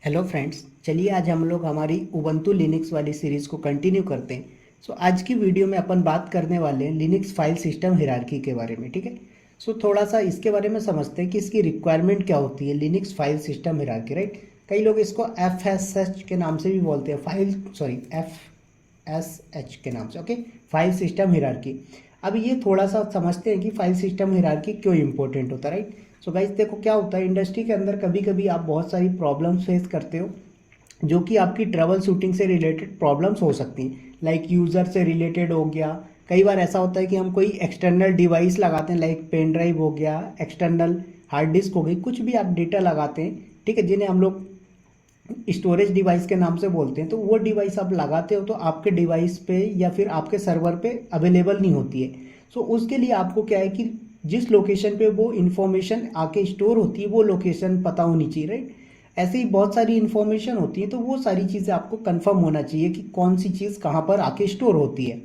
Hello friends, चलिए आज हम लोग हमारी उबंटू लिनक्स वाली सीरीज़ को कंटिन्यू करते हैं। आज की वीडियो में अपन बात करने वाले हैं लिनक्स फाइल सिस्टम हायरार्की के बारे में। ठीक है। थोड़ा सा इसके बारे में समझते हैं कि इसकी रिक्वायरमेंट क्या होती है Linux file system hierarchy. Right, कई लोग इसको FSH के नाम से भी बोलते हैं, FSH के नाम से। Okay, file system hierarchy. अब ये थोड़ा सा समझते हैं कि फाइल सिस्टम हायरार्की क्यों इंपॉर्टेंट होता है। राइट, गाइस देखो क्या होता है, इंडस्ट्री के अंदर कभी कभी आप बहुत सारी प्रॉब्लम्स फेस करते हो जो कि आपकी ट्रबल शूटिंग से रिलेटेड प्रॉब्लम्स हो सकती हैं। लाइक यूज़र से रिलेटेड हो गया। कई बार ऐसा होता है कि हम कोई एक्सटर्नल डिवाइस लगाते हैं, लाइक पेन ड्राइव हो गया, एक्सटर्नल हार्ड डिस्क हो गई, कुछ भी आप डेटा लगाते हैं, ठीक है, जिन्हें हम लोग स्टोरेज डिवाइस के नाम से बोलते हैं। तो वो डिवाइस आप लगाते हो तो आपके डिवाइस पे या फिर आपके सर्वर पे अवेलेबल नहीं होती है। उसके लिए आपको क्या है कि जिस लोकेशन पे वो इन्फॉर्मेशन आके स्टोर होती है वो लोकेशन पता होनी चाहिए। राइट, ऐसे ही बहुत सारी इन्फॉर्मेशन होती है, तो वो सारी चीज़ें आपको कंफर्म होना चाहिए कि कौन सी चीज़ कहाँ पर आके स्टोर होती है।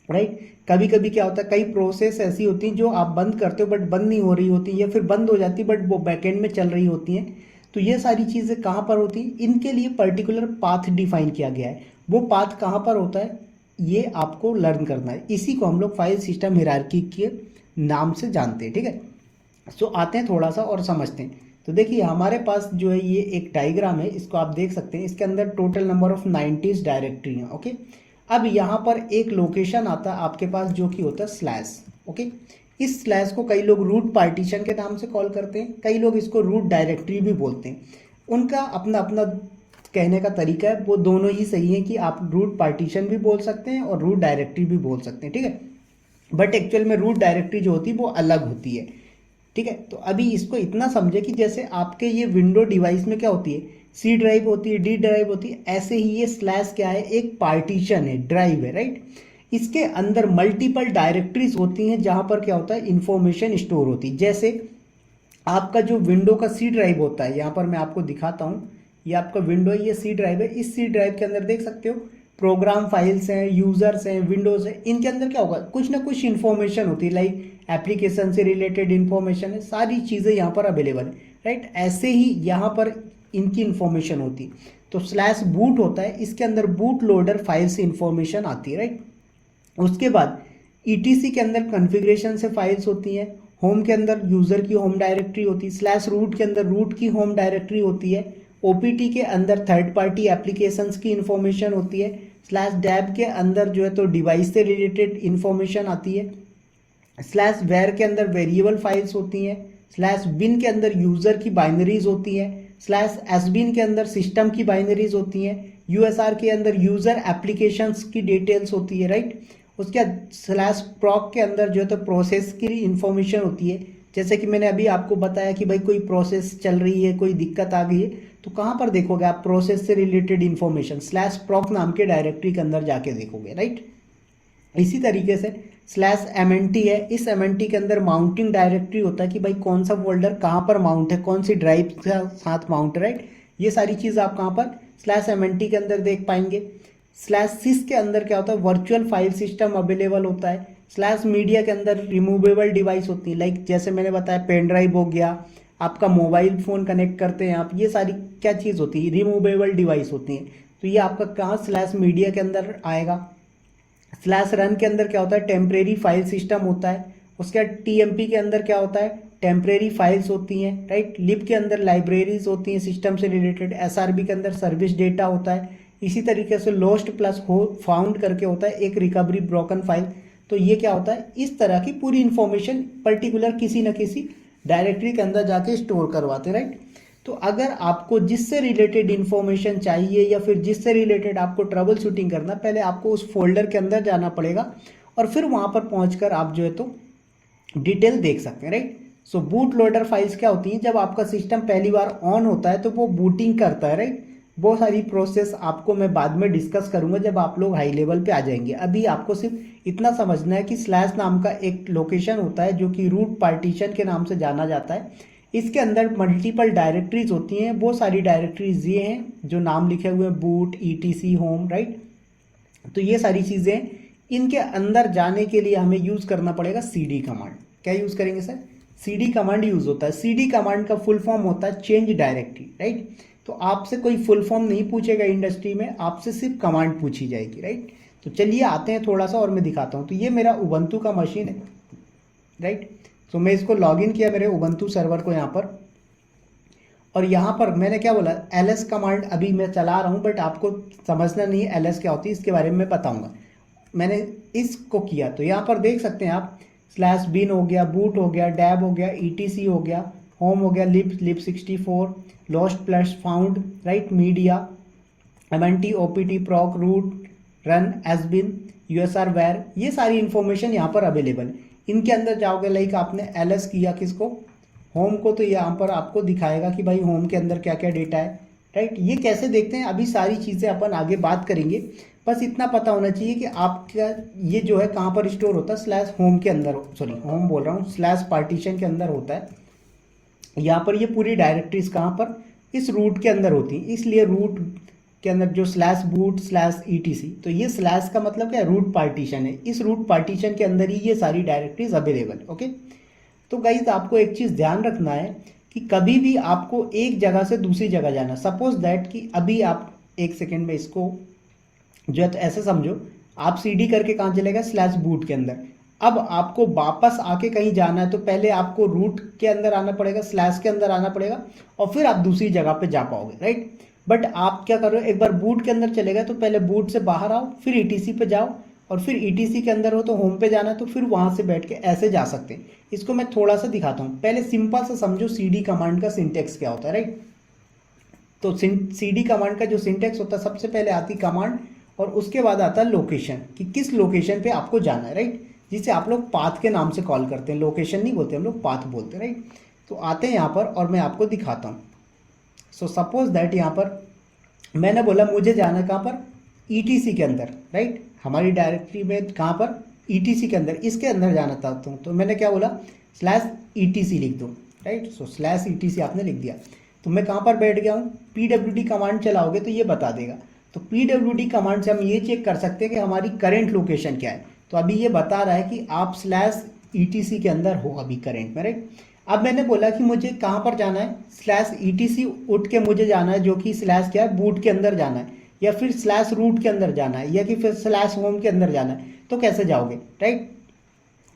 राइट, कभी कभी क्या होता है, कई प्रोसेस ऐसी होती हैं जो आप बंद करते हो बट बंद नहीं हो रही होती, या फिर बंद हो जाती बट वो बैकएंड में चल रही होती हैं। तो ये सारी चीज़ें कहाँ पर होती हैं, इनके लिए पर्टिकुलर पाथ डिफाइन किया गया है। वो पाथ कहाँ पर होता है ये आपको लर्न करना है। इसी को हम लोग फाइल सिस्टम हायरार्की के नाम से जानते हैं। ठीक है, आते हैं थोड़ा सा और समझते हैं। तो देखिए हमारे पास जो है ये एक डायग्राम है, इसको आप देख सकते हैं। इसके अंदर टोटल नंबर ऑफ 90 डायरेक्टरी हैं। ओके, अब यहाँ पर एक लोकेशन आता है आपके पास जो कि होता है स्लैश। ओके, इस स्लैश को कई लोग रूट पार्टीशन के नाम से कॉल करते हैं, कई लोग इसको रूट डायरेक्टरी भी बोलते हैं। उनका अपना अपना कहने का तरीका है, वो दोनों ही सही है कि आप रूट पार्टीशन भी बोल सकते हैं और रूट डायरेक्टरी भी बोल सकते हैं। ठीक है, बट एक्चुअल में रूट डायरेक्टरी जो होती है वो अलग होती है। ठीक है, तो अभी इसको इतना समझे कि जैसे आपके ये विंडो डिवाइस में क्या होती है, सी ड्राइव होती है, डी ड्राइव होती है, ऐसे ही ये स्लैश क्या है, एक पार्टीशन है, ड्राइव है। राइट, इसके अंदर मल्टीपल डायरेक्टरीज होती हैं जहां पर क्या होता है, इंफॉर्मेशन स्टोर होती है। जैसे आपका जो विंडो का सी ड्राइव होता है, यहाँ पर मैं आपको दिखाता हूँ, ये आपका विंडो है, ये सी ड्राइव है। इस सी ड्राइव के अंदर देख सकते हो प्रोग्राम फाइल्स हैं, यूजर्स हैं, विंडोज है। इनके अंदर क्या होगा, कुछ ना कुछ इन्फॉर्मेशन होती है, लाइक एप्लीकेशन से रिलेटेड इन्फॉर्मेशन है, सारी चीज़ें यहाँ पर अवेलेबल है। राइट, ऐसे ही यहाँ पर इनकी इन्फॉर्मेशन होती है। तो स्लैश बूट होता है, इसके अंदर बूट लोडर फाइल से इन्फॉर्मेशन आती है। राइट, उसके बाद ईटीसी के अंदर कॉन्फ़िगरेशन से फाइल्स होती हैं, होम के अंदर यूज़र की होम डायरेक्टरी होती है, स्लैश रूट के अंदर रूट की होम डायरेक्टरी होती है, ओपीटी के अंदर थर्ड पार्टी एप्लीकेशंस की इन्फॉर्मेशन होती है, स्लैश डैब के अंदर जो है तो डिवाइस से रिलेटेड इन्फॉर्मेशन आती है, स्लैश वेयर के अंदर वेरिएबल फाइल्स होती हैं, स्लैश बिन के अंदर यूज़र की बाइनरीज होती हैं, स्लैश एसबिन के अंदर सिस्टम की बाइनरीज होती हैं, यूएसआर के अंदर यूज़र एप्लीकेशंस की डिटेल्स होती है। राइट, उसके बाद स्लैश प्रॉक के अंदर जो है तो प्रोसेस की इंफॉर्मेशन होती है। जैसे कि मैंने अभी आपको बताया कि भाई कोई प्रोसेस चल रही है, कोई दिक्कत आ गई है, तो कहाँ पर देखोगे आप प्रोसेस से रिलेटेड इन्फॉर्मेशन, स्लैश प्रॉक नाम के डायरेक्टरी के अंदर जाके देखोगे। राइट, इसी तरीके से स्लैश एमएनटी है, इस एमएनटी के अंदर माउंटिंग डायरेक्टरी होता है कि भाई कौन सा फोल्डर कहाँ पर माउंट है, कौन सी ड्राइव के साथ माउंट है। राइट, ये सारी चीज़ आप कहाँ पर स्लैश एमएनटी के अंदर देख पाएंगे। स्लैश सिस के अंदर क्या होता है, वर्चुअल फाइल सिस्टम अवेलेबल होता है। स्लैश मीडिया के अंदर रिमूवेबल डिवाइस होती है, लाइक जैसे मैंने बताया पेन ड्राइव हो गया, आपका मोबाइल फ़ोन कनेक्ट करते हैं आप, ये सारी क्या चीज़ होती है, रिमूवेबल डिवाइस होती है। तो ये आपका कहाँ स्लैश मीडिया के अंदर आएगा। स्लैश रन के अंदर क्या होता है, टेम्परेरी फाइल सिस्टम होता है। उसके बाद टीएमपी के अंदर क्या होता है, टेम्परेरी फाइल्स होती हैं। राइट, लिब के अंदर लाइब्रेरीज होती हैं सिस्टम से रिलेटेड। एसआरबी के अंदर सर्विस डेटा होता है। इसी तरीके से लोस्ट प्लस फाउंड करके होता है एक रिकवरी ब्रोकन फाइल। तो ये क्या होता है, इस तरह की पूरी इंफॉर्मेशन पर्टिकुलर किसी न किसी डायरेक्टरी के अंदर जाके स्टोर करवाते। राइट, तो अगर आपको जिससे रिलेटेड इन्फॉर्मेशन चाहिए या फिर जिससे रिलेटेड आपको ट्रबल शूटिंग करना, पहले आपको उस फोल्डर के अंदर जाना पड़ेगा और फिर वहां पर पहुंचकर आप जो है तो डिटेल देख सकते हैं। राइट, बूट लोडर फाइल्स क्या होती हैं, जब आपका सिस्टम पहली बार ऑन होता है तो वो बूटिंग करता है। राइट, बहुत सारी प्रोसेस आपको मैं बाद में डिस्कस करूंगा जब आप लोग हाई लेवल पे आ जाएंगे। अभी आपको सिर्फ इतना समझना है कि स्लैश नाम का एक लोकेशन होता है जो कि रूट पार्टीशन के नाम से जाना जाता है। इसके अंदर मल्टीपल डायरेक्टरीज होती हैं, वो सारी डायरेक्टरीज ये हैं जो नाम लिखे हुए हैं, बूट, ईटीसी, होम। राइट, तो ये सारी चीज़ें, इनके अंदर जाने के लिए हमें यूज़ करना पड़ेगा सीडी कमांड। क्या यूज़ करेंगे सर, सीडी कमांड यूज़ होता है। सीडी कमांड का फुल फॉर्म होता है चेंज डायरेक्टरी। राइट, तो आपसे कोई फुल फॉर्म नहीं पूछेगा इंडस्ट्री में, आपसे सिर्फ कमांड पूछी जाएगी, राइट। तो चलिए आते हैं थोड़ा सा और मैं दिखाता हूँ। तो ये मेरा उबंटू का मशीन है, राइट। तो मैं इसको लॉगिन किया मेरे उबंटू सर्वर को यहाँ पर, और यहाँ पर मैंने क्या बोला, ls कमांड अभी मैं चला रहा हूँ, बट आपको समझना नहीं है ls क्या होती है, इसके बारे में मैं बताऊँगा। मैंने इसको किया तो यहाँ पर देख सकते हैं आप, /bin हो गया, बूट हो गया, डैब हो गया, etc हो गया, होम हो गया, lib64, lost plus found, right, media, mnt, opt, proc, root, run, sbin, usr, var, ये सारी इंफॉर्मेशन यहाँ पर अवेलेबल है। इनके अंदर जाओगे, लाइक आपने ls किया किसको, होम को, तो यहाँ पर आपको दिखाएगा कि भाई होम के अंदर क्या क्या डेटा है, राइट। ये कैसे देखते हैं अभी सारी चीज़ें अपन आगे बात करेंगे, बस इतना पता होना चाहिए कि आपका ये जो है कहाँ पर स्टोर होता है, /होम के अंदर, सॉरी होम बोल रहा हूँ, /पार्टीशन के अंदर होता है। यहाँ पर ये पूरी डायरेक्टरीज कहाँ पर, इस रूट के अंदर होती है, इसलिए रूट के अंदर जो /boot /etc, तो ये स्लैश का मतलब क्या है, रूट पार्टीशन है, इस रूट पार्टीशन के अंदर ही ये सारी डायरेक्टरीज अवेलेबल है, ओके। तो गाइस आपको एक चीज़ ध्यान रखना है कि कभी भी आपको एक जगह से दूसरी जगह जाना, सपोज दैट कि अभी आप एक सेकेंड में इसको जो है तो ऐसे समझो, आप cd करके कहाँ चलेगा, /boot के अंदर। अब आपको वापस आके कहीं जाना है तो पहले आपको रूट के अंदर आना पड़ेगा, स्लैश के अंदर आना पड़ेगा, और फिर आप दूसरी जगह पे जा पाओगे, राइट। बट आप क्या कर रहे हो, एक बार बूट के अंदर चलेगा तो पहले बूट से बाहर आओ, फिर etc पे जाओ, और फिर etc के अंदर हो तो होम पे जाना है तो फिर वहां से बैठ के ऐसे जा सकते हैं। इसको मैं थोड़ा सा दिखाता हूँ, पहले सिंपल सा समझो cd कमांड का सिंटेक्स क्या होता है, राइट। तो cd कमांड का जो सिंटेक्स होता है, सबसे पहले आती कमांड और उसके बाद आता है लोकेशन, कि किस लोकेशन पे आपको जाना है, राइट, जिसे आप लोग पाथ के नाम से कॉल करते हैं, लोकेशन नहीं बोलते हम लोग, पाथ बोलते हैं, राइट। तो आते हैं यहाँ पर और मैं आपको दिखाता हूँ। सो सपोज दैट यहाँ पर मैंने बोला मुझे जाना है कहाँ पर, etc के अंदर, राइट, हमारी डायरेक्टरी में कहाँ पर, etc के अंदर, इसके अंदर जाना चाहता हूँ। तो मैंने क्या बोला, /etc लिख दो, राइट। सो /etc आपने लिख दिया, तो मैं कहाँ पर बैठ गया हूँ, pwd कमांड चलाओगे तो ये बता देगा। तो pwd कमांड से हम ये चेक कर सकते हैं कि हमारी करंट लोकेशन क्या है। तो अभी ये बता रहा है कि आप /etc के अंदर हो अभी करंट में, राइट। अब मैंने बोला कि मुझे कहाँ पर जाना है, /etc उठ के मुझे जाना है, जो कि स्लैश क्या है, बूट के अंदर जाना है, या फिर /रूट के अंदर जाना है, या कि फिर /होम के अंदर जाना है। तो कैसे जाओगे, राइट।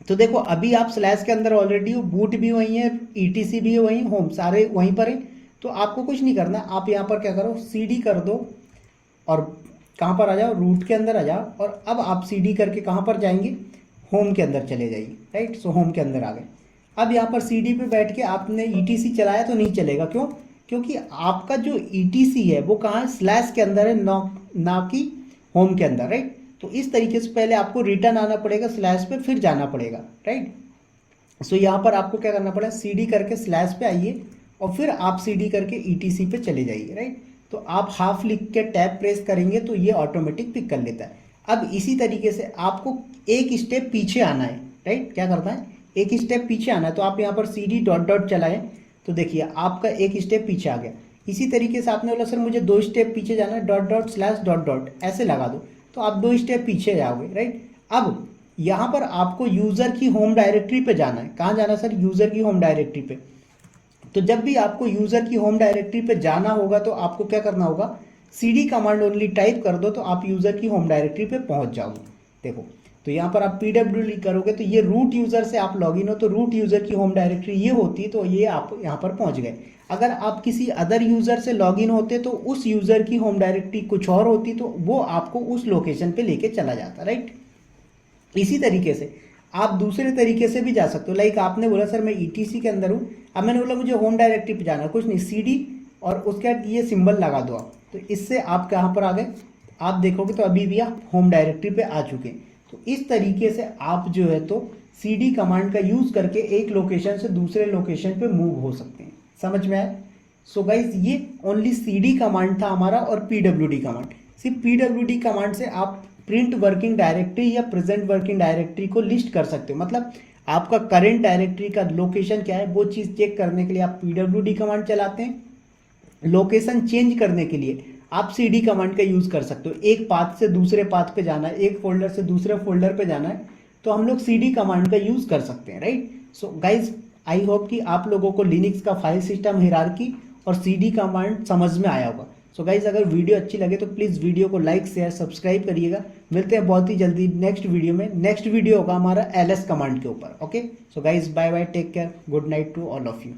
तो देखो अभी आप स्लैश के अंदर ऑलरेडी हो, बूट भी वहीं है, etc भी है वहीं, होम सारे वहीं पर है। तो आपको कुछ नहीं करना, आप यहाँ पर क्या करो, cd कर दो और कहाँ पर आ जाओ, रूट के अंदर आ जाओ, और अब आप cd करके कहाँ पर जाएंगे, होम के अंदर चले जाइए, राइट। सो होम के अंदर आ गए। अब यहाँ पर cd पे बैठ के आपने etc चलाया तो नहीं चलेगा, क्यों, क्योंकि आपका जो etc है वो कहाँ है, स्लैश के अंदर है, ना कि होम के अंदर, राइट। तो इस तरीके से पहले आपको रिटर्न आना पड़ेगा स्लैश पे, फिर जाना पड़ेगा, राइट। सो यहाँ पर आपको क्या करना पड़ेगा, cd करके स्लैश पे आइए और फिर आप cd करके etc पे चले जाइए, राइट। तो आप हाफ लिख के टैब प्रेस करेंगे तो ये ऑटोमेटिक पिक कर लेता है। अब इसी तरीके से आपको एक स्टेप पीछे आना है, राइट। क्या करना है, एक स्टेप पीछे आना है। तो आप यहाँ पर cd डॉट चलाएं तो देखिए आपका एक स्टेप पीछे आ गया। इसी तरीके से आपने बोला सर मुझे 2 स्टेप पीछे जाना है, //, ऐसे लगा दो तो आप 2 स्टेप पीछे जाओगे, राइट। अब यहाँ पर आपको यूजर की होम डायरेक्टरी पे जाना है। कहाँ जाना है सर, यूजर की होम डायरेक्टरी पे। तो जब भी आपको यूजर की होम डायरेक्टरी पे जाना होगा तो आपको क्या करना होगा, cd कमांड ओनली टाइप कर दो तो आप यूजर की होम डायरेक्टरी पे पहुंच जाओगे। देखो तो यहाँ पर आप pwd करोगे तो ये रूट यूजर से आप लॉगिन हो, तो रूट यूजर की होम डायरेक्टरी ये होती है, तो ये आप यहाँ पर पहुंच गए। अगर आप किसी अदर यूजर से लॉगिन होते तो उस यूजर की होम डायरेक्टरी कुछ और होती, तो वो आपको उस लोकेशन पे लेके चला जाता, राइट। इसी तरीके से आप दूसरे तरीके से भी जा सकते हो। लाइक आपने बोला सर मैं etc के अंदर हूँ, अब मैंने बोला मुझे होम डायरेक्टरी पे जाना, कुछ नहीं, cd और उसके बाद ये सिंबल लगा दो आप, तो इससे आप कहाँ पर आ गए, आप देखोगे तो अभी भी आप होम डायरेक्टरी पे आ चुके हैं। तो इस तरीके से आप जो है तो cd कमांड का यूज करके एक लोकेशन से दूसरे लोकेशन पे मूव हो सकते हैं। समझ में आया। सो गाइज ये ओनली cd कमांड था हमारा और pwd कमांड। सिर्फ pwd कमांड से आप प्रिंट वर्किंग डायरेक्टरी या प्रेजेंट वर्किंग डायरेक्टरी को लिस्ट कर सकते हो। मतलब आपका करंट डायरेक्टरी का लोकेशन क्या है वो चीज़ चेक करने के लिए आप pwd कमांड चलाते हैं। लोकेशन चेंज करने के लिए आप cd कमांड का यूज़ कर सकते हो। एक पाथ से दूसरे पाथ पे जाना है, एक फोल्डर से दूसरे फोल्डर पे जाना है, तो हम लोग cd कमांड का यूज़ कर सकते हैं, right. So guys I hope कि आप लोगों को लिनक्स का फाइल सिस्टम हायरार्की और CD कमांड समझ में आया होगा। सो गाइज अगर वीडियो अच्छी लगे तो प्लीज़ वीडियो को लाइक शेयर सब्सक्राइब करिएगा। मिलते हैं बहुत ही जल्दी नेक्स्ट वीडियो में। नेक्स्ट वीडियो होगा हमारा LS कमांड के ऊपर। Okay, so guys bye bye, take care, good night to all of you.